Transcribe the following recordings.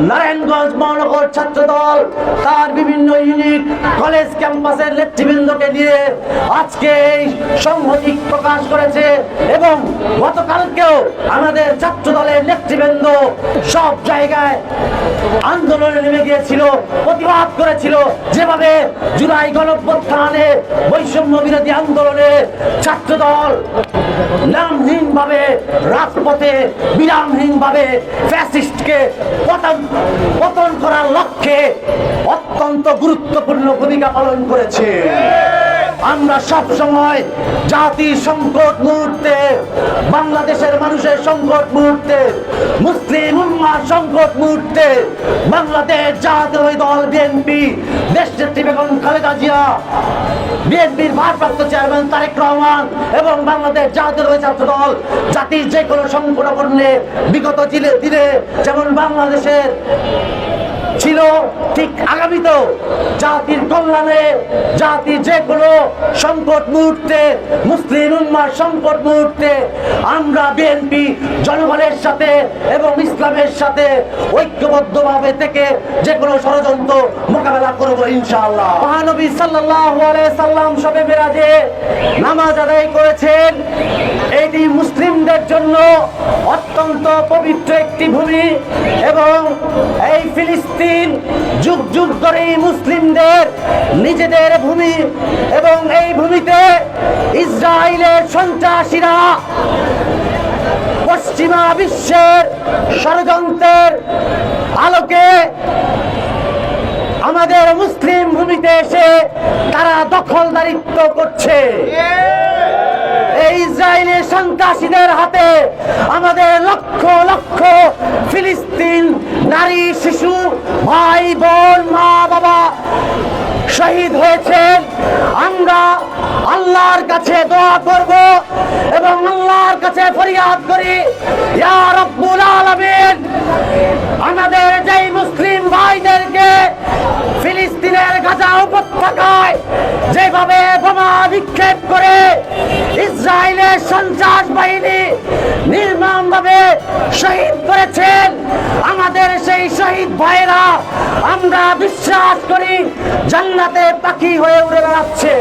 নারায়ণগঞ্জ মহানগর ছাত্র দল তার বিভিন্ন ইউনিট কলেজ ক্যাম্পাসের নেতৃবৃন্দকে নিয়ে আজকে এই সংহতি প্রকাশ করেছে এবং গতকালকেও আমাদের ছাত্র দলের নেতৃবৃন্দ সব জায়গায় আন্দোলনে নেমে গিয়েছিল, প্রতিবাদ করেছিল। যেভাবে জুলাই গণঅভ্যুত্থানে বৈষম্য বিরোধী আন্দোলনে ছাত্র দল নামহীনভাবে রাজপথে বিরামহীনভাবে ফ্যাসিস্টকে পতন করার লক্ষ্যে অত্যন্ত গুরুত্বপূর্ণ ভূমিকা পালন করেছে। আমরা সব সময় জাতির সংকট মুহূর্তে, বাংলাদেশের মানুষের সংকট মুহূর্তে, মুসলিম উম্মার সংকট মুহূর্তে বাংলাদেশ জাতীয় দল বিএনপি, দেশনেত্রী বেগম খালেদা জিয়া, বিএনপির ভারপ্রাপ্ত চেয়ারম্যান তারেক রহমান এবং বাংলাদেশ জাতীয় ছাত্র দল জাতির যে কোনো সংকটাপন্নে বিগত দিনে যেমন বাংলাদেশের ছিল, ঠিক আগামীতেও জাতির কল্যাণে, জাতির যে কোনো সংকট মুহূর্তে, মুসলিম উম্মার সংকট মুহূর্তে আমরা বিএনপি জনগণের সাথে এবং ইসলামের সাথে ঐক্যবদ্ধভাবে থেকে যে কোনো ষড়যন্ত্র মোকাবেলা করব ইনশাআল্লাহ। মহানবী সাল্লাল্লাহু আলাইহি সাল্লাম শবে মেরাজে নামাজ আদায় করেছেন। এটি মুসলিমদের জন্য অত্যন্ত পবিত্র একটি ভূমি এবং এই ফিলিস্তিন যুগ যুগ ধরে মুসলিমদের নিজেদের ভূমি এবং এই ভূমিতে ইসরায়েলের সন্ত্রাসীরা পশ্চিমা বিশ্বের ষড়যন্ত্রের আলোকে আমাদের মুসলিম ভূমিতে এসে তারা দখলদারিত্ব করছে। ইসরায়েলের সন্ত্রাসীদের হাতে আমাদের লক্ষ লক্ষ ফিলিস্তিন নারী, শিশু, ভাই বোন, মা বাবা শহীদ হয়েছেন। আমরা আল্লাহর কাছে দোয়া করব এবং আল্লাহর কাছে ফরিয়াদ করি, ইয়া রাব্বুল আলামিন, আমাদের যেই মুসলিম ভাইদেরকে ফিলিস্তিনের গাজা উপত্যকায় যেভাবে বোমা নিক্ষেপ করে ইসরায়েলের সন্ত্রাস বাহিনী নির্মমভাবে শহীদ করেছেন, আমাদের সেই শহীদ ভাইরা আমরা বিশ্বাস করি জান্নাতে পাখি হয়ে উড়ে বেড়াচ্ছে।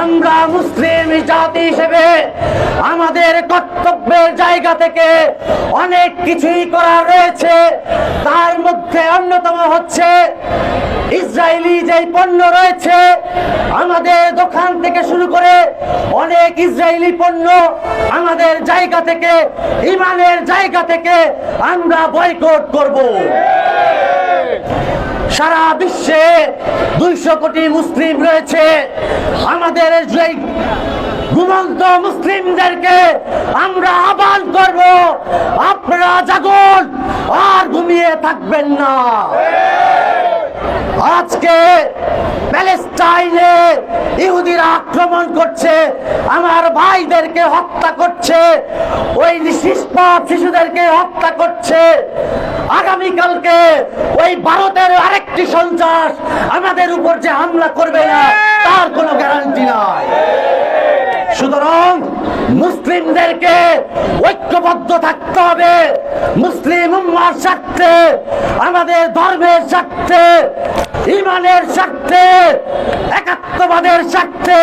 আমরা মুসলিম জাতি হিসেবে আমাদের কর্তব্যের জায়গা থেকে অনেক কিছুই করার রয়েছে। তার মধ্যে অন্যতম হচ্ছে ইসরায়েলি যেই পণ্য রয়েছে, আমাদের দোকান থেকে শুরু করে অনেক ইসরায়েলি পণ্য আমাদের জায়গা থেকে, ইমানের জায়গা থেকে আমরা বয়কট করব। সারা বিশ্বে 200 কোটি মুসলিম রয়েছে। আমাদের যেই ঘুমন্ত মুসলিমদেরকে আমরা আহ্বান করব, আপনারা জাগুন, আর ঘুমিয়ে থাকবেন না। আজকে প্যালেস্টাইনে ইহুদিরা আক্রমণ করছে, আমার ভাইদেরকে হত্যা করছে, ওই নিষ্পাপ শিশুদেরকে হত্যা করছে। আগামীকালকে ওই ভারতের আরেকটি সন্ত্রাস আমাদের উপর যে হামলা করবে না তার কোনো গ্যারান্টি নাই। সুতরাং মুসলিমদেরকে ঐক্যবদ্ধ থাকতে হবে, মুসলিম উম্মার স্বার্থে, আমাদের ধর্মের স্বার্থে, ইমানের স্বার্থে, একাত্মবাদের স্বার্থে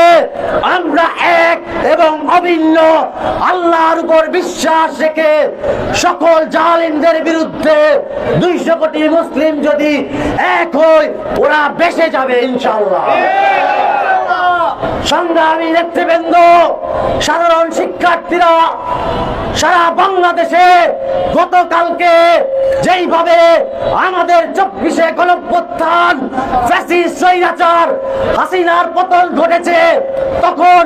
আমরা এক এবং অভিন্ন আল্লাহর উপর বিশ্বাস রেখে সকল জালিমদের বিরুদ্ধে 200 কোটি মুসলিম যদি এক হয়, ওরা বেঁচে যাবে ইনশাআল্লাহ। সংগ্রামী নেতৃবৃন্দ, সাধারণ শিক্ষার্থীরা, সারা বাংলাদেশে গতকালকে যেইভাবে আমাদের 24শে গণঅভ্যুত্থান, ফ্যাসিস্ট স্বৈরাচার হাসিনার পতন ঘটেছে, তখন